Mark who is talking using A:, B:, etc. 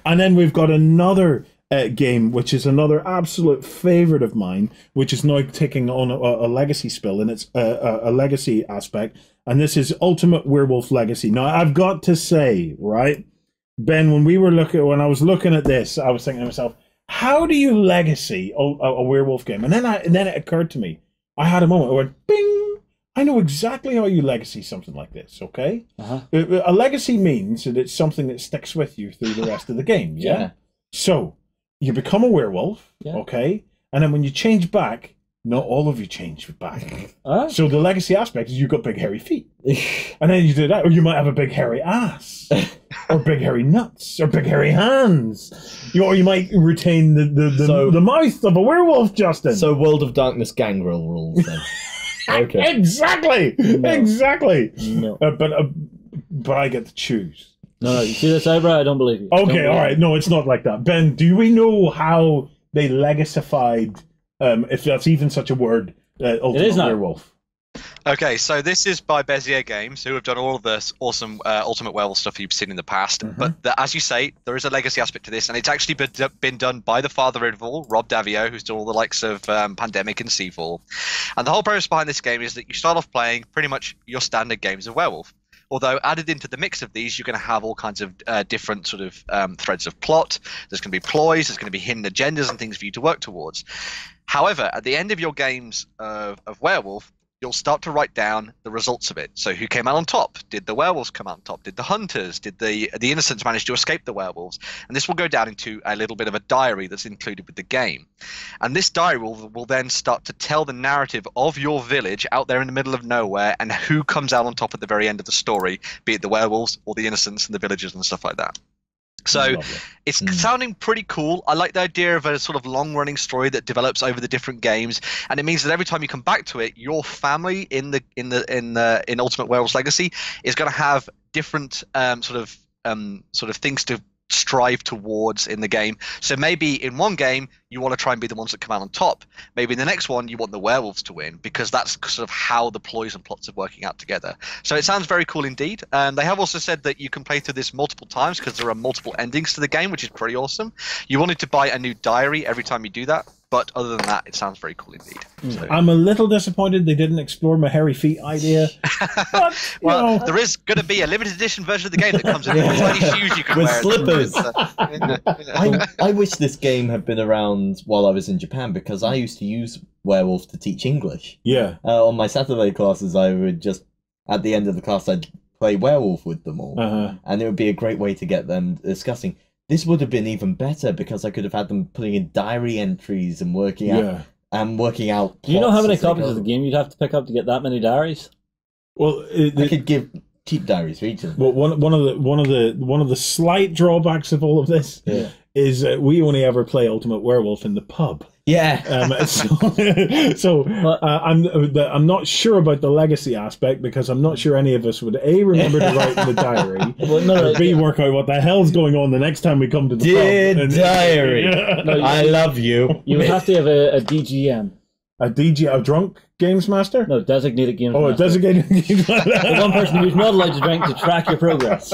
A: And then we've got another game, which is another absolute favorite of mine, which is now taking on a legacy spill, and it's a legacy aspect. And this is Ultimate Werewolf Legacy. Now, I've got to say, right, Ben, when I was looking at this, I was thinking to myself, how do you legacy a werewolf game? And then it occurred to me, I had a moment. I went, bing! I know exactly how you legacy something like this. Okay, a legacy means that it's something that sticks with you through the rest of the game. Yeah. So you become a werewolf. Okay, and then when you change back, not all of you change back. So the legacy aspect is you've got big hairy feet, and then you do that, or you might have a big hairy ass, or big hairy nuts, or big hairy hands, or you might retain the mouth of a werewolf, Justin.
B: So World of Darkness gangrel rules then. Okay.
A: Exactly.
B: No.
A: Exactly.
B: No.
A: But I get to choose.
C: No, you see this eyebrow? I don't believe you.
A: Okay, all right. No, it's not like that. Ben, do we know how they legacified, if that's even such a word, Ultimate Werewolf?
D: Okay, so this is by Bezier Games, who have done all of this awesome Ultimate Werewolf stuff you've seen in the past. But as you say, there is a legacy aspect to this, and it's actually been done by the father of all, Rob Daviau, who's done all the likes of Pandemic and Seafall. And the whole premise behind this game is that you start off playing pretty much your standard games of werewolf. Although added into the mix of these, you're going to have all kinds of different sort of threads of plot. There's going to be ploys, there's going to be hidden agendas and things for you to work towards. However, at the end of your games of werewolf, you'll start to write down the results of it. So who came out on top? Did the werewolves come out on top? Did the hunters? Did the innocents manage to escape the werewolves? And this will go down into a little bit of a diary that's included with the game. And this diary will then start to tell the narrative of your village out there in the middle of nowhere and who comes out on top at the very end of the story, be it the werewolves or the innocents and the villagers and stuff like that. So it's sounding pretty cool. I like the idea of a sort of long-running story that develops over the different games, and it means that every time you come back to it, your family in Ultimate Werewolf Legacy is going to have different sort of things to strive towards in the game. So maybe in one game you want to try and be the ones that come out on top. Maybe in the next one you want the werewolves to win, because that's sort of how the ploys and plots are working out together. So it sounds very cool indeed. They have also said that you can play through this multiple times because there are multiple endings to the game, which is pretty awesome. You wanted to buy a new diary every time you do that, but other than that, it sounds very cool indeed. So.
A: I'm a little disappointed they didn't explore my hairy feet idea. But,
D: well, there is going to be a limited edition version of the game that comes in with tiny shoes you can
B: with
D: wear.
B: Slippers. I wish this game had been around while I was in Japan, because I used to use Werewolf to teach English.
A: Yeah.
B: On my Saturday classes, I would just, at the end of the class, I'd play Werewolf with them all. And it would be a great way to get them discussing. This would have been even better, because I could have had them putting in diary entries and working out.
C: Do you know how many copies of the game you'd have to pick up to get that many diaries?
B: Well, I could give cheap diaries for each of them.
A: Well, one of the slight drawbacks of all of this is we only ever play Ultimate Werewolf in the pub.
B: Yeah.
A: I'm not sure about the legacy aspect, because I'm not sure any of us would A, remember to write in the diary, or B, work out what the hell's going on the next time we come to the pub.
B: Diary. No, I love you.
C: You would have to have a DGM.
A: A drunk games master?
C: No, designated games master.
A: Oh, a designated games master.
C: The one person who's not allowed to drink to track your progress.